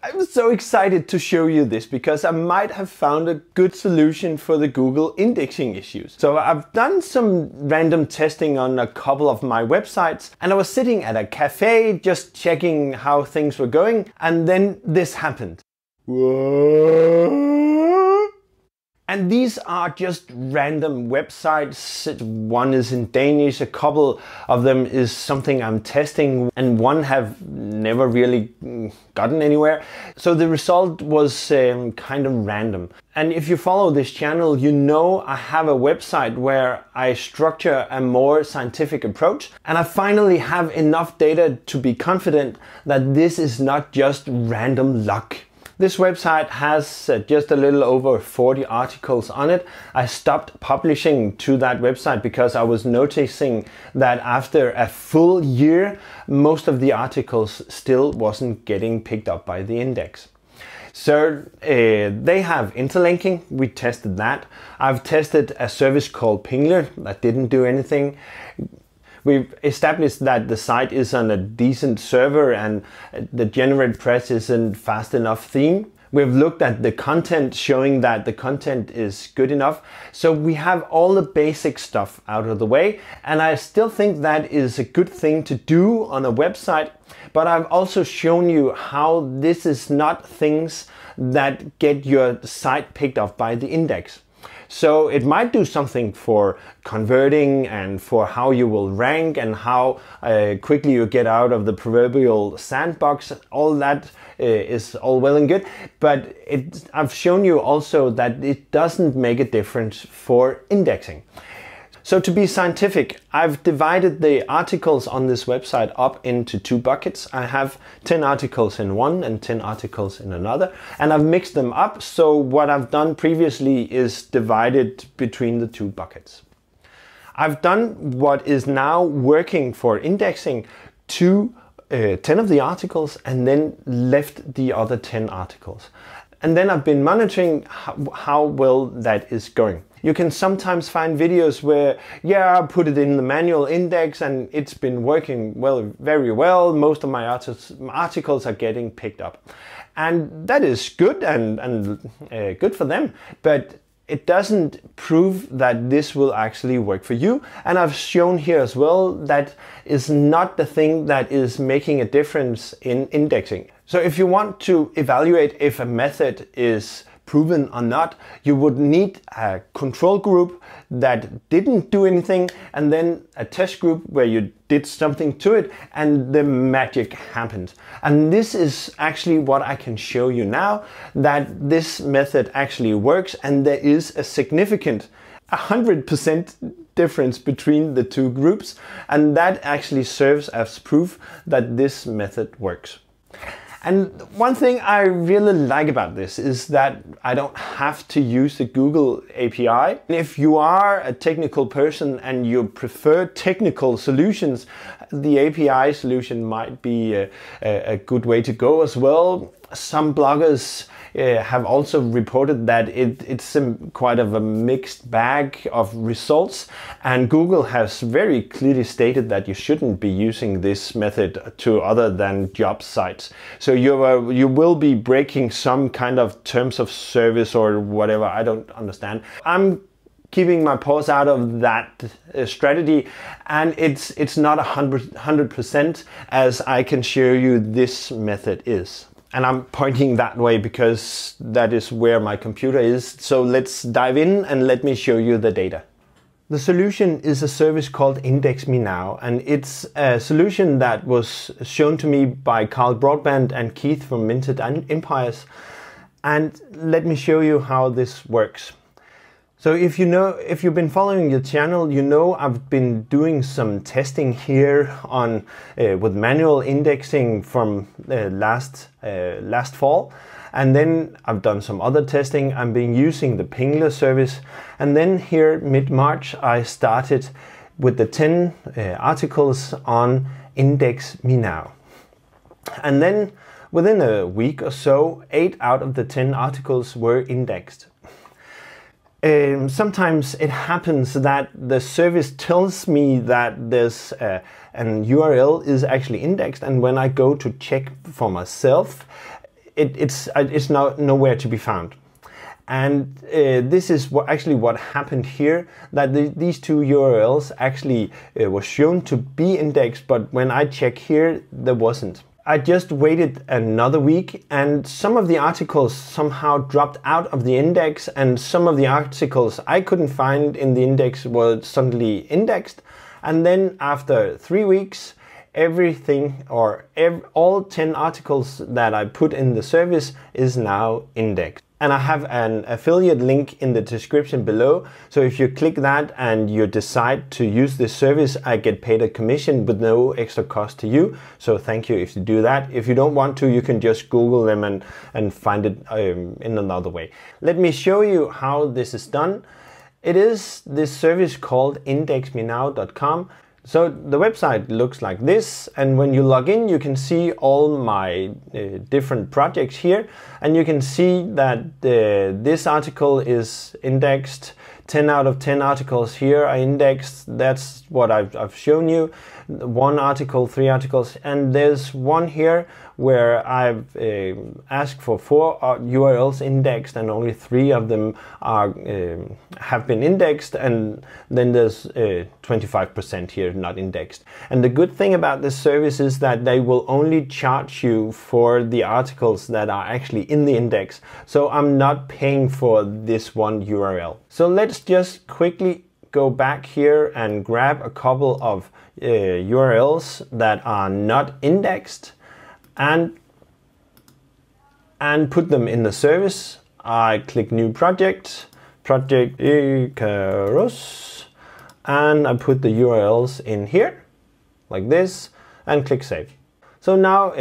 I'm so excited to show you this because I might have found a good solution for the Google indexing issues. So I've done some random testing on a couple of my websites, and I was sitting at a cafe just checking how things were going, and then this happened. And these are just random websites. One is in Danish, a couple of them is something I'm testing, and one have never really gotten anywhere. So the result was kind of random. And if you follow this channel, you know I have a website where I structure a more scientific approach, and I finally have enough data to be confident that this is not just random luck. This website has just a little over 40 articles on it. I stopped publishing to that website because I was noticing that after a full year, most of the articles still wasn't getting picked up by the index. So they have interlinking, we tested that. I've tested a service called Pingler that didn't do anything. We've established that the site is on a decent server and the GeneratePress isn't fast enough theme. We've looked at the content, showing that the content is good enough. So we have all the basic stuff out of the way, and I still think that is a good thing to do on a website. But I've also shown you how this is not things that get your site picked up by the index. So it might do something for converting and for how you will rank and how quickly you get out of the proverbial sandbox. All that is all well and good, but I've shown you also that it doesn't make a difference for indexing. So to be scientific, I've divided the articles on this website up into two buckets. I have 10 articles in one and 10 articles in another, and I've mixed them up. So what I've done previously is divided between the two buckets. I've done what is now working for indexing to 10 of the articles and then left the other 10 articles. And then I've been monitoring how well that is going. You can sometimes find videos where, yeah, I put it in the manual index and it's been working very well. Most of my articles are getting picked up. And that is good and good for them. But it doesn't prove that this will actually work for you. And I've shown here as well that is not the thing that is making a difference in indexing. So if you want to evaluate if a method is proven or not, you would need a control group that didn't do anything and then a test group where you did something to it and the magic happened. And this is actually what I can show you now, that this method actually works, and there is a significant 100% difference between the two groups, and that actually serves as proof that this method works. And one thing I really like about this is that I don't have to use the Google API. If you are a technical person and you prefer technical solutions, the API solution might be a good way to go as well. Some bloggers have also reported that it's quite of a mixed bag of results, and Google has very clearly stated that you shouldn't be using this method to other than job sites. So you will be breaking some kind of terms of service or whatever, I don't understand. I'm keeping my paws out of that strategy, and it's not 100% as I can show you this method is. And I'm pointing that way because that is where my computer is. So let's dive in and let me show you the data. The solution is a service called Index Me Now, and it's a solution that was shown to me by Carl Broadband and Keith from Minted Empires. And let me show you how this works. So if you've been following the channel, you know I've been doing some testing here on with manual indexing from last fall, and then I've done some other testing. I've been using the Pingler service, and then here mid-March I started with the 10 articles on Index Me Now, and then within a week or so, 8 out of the 10 articles were indexed. Sometimes it happens that the service tells me that there's an URL is actually indexed, and when I go to check for myself, it's now nowhere to be found. And this is actually what happened here, that these two URLs actually were shown to be indexed, but when I check here, there wasn't. I just waited another week and some of the articles somehow dropped out of the index, and some of the articles I couldn't find in the index were suddenly indexed. And then after 3 weeks, everything or all 10 articles that I put in the service is now indexed. And I have an affiliate link in the description below. So if you click that and you decide to use this service, I get paid a commission with no extra cost to you. So thank you if you do that. If you don't want to, you can just Google them and find it in another way. Let me show you how this is done. It is this service called indexmenow.com. So the website looks like this, and when you log in, you can see all my different projects here, and you can see that this article is indexed. 10 out of 10 articles here are indexed. That's what I've shown you. 1 article, 3 articles, and there's one here where I've asked for 4 URLs indexed, and only 3 of them are have been indexed, and then there's 25% here not indexed. And the good thing about this service is that they will only charge you for the articles that are actually in the index. So I'm not paying for this one URL. So let's just quickly go back here and grab a couple of URLs that are not indexed and put them in the service. I click new project, Project Icarus, and I put the URLs in here like this and click save. So now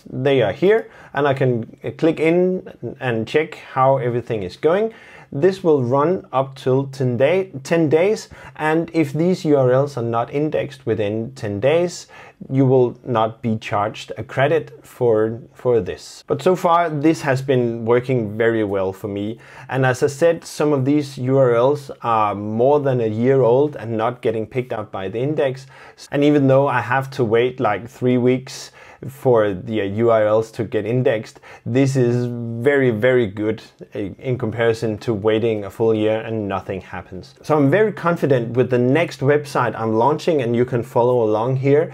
they are here, and I can click in and check how everything is going. This will run up till 10 days, and if these URLs are not indexed within 10 days, you will not be charged a credit for this. But so far, this has been working very well for me. And as I said, some of these URLs are more than a year old and not getting picked up by the index. And even though I have to wait like 3 weeks for the URLs to get indexed, this is very, very good in comparison to waiting a full year and nothing happens. So I'm very confident with the next website I'm launching, and you can follow along here,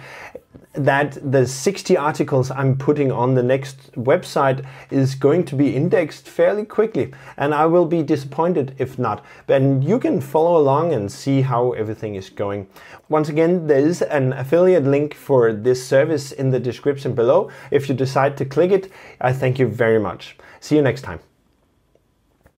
that the 60 articles I'm putting on the next website is going to be indexed fairly quickly, and I will be disappointed if not. But you can follow along and see how everything is going. Once again, there is an affiliate link for this service in the description below. If you decide to click it, I thank you very much. See you next time.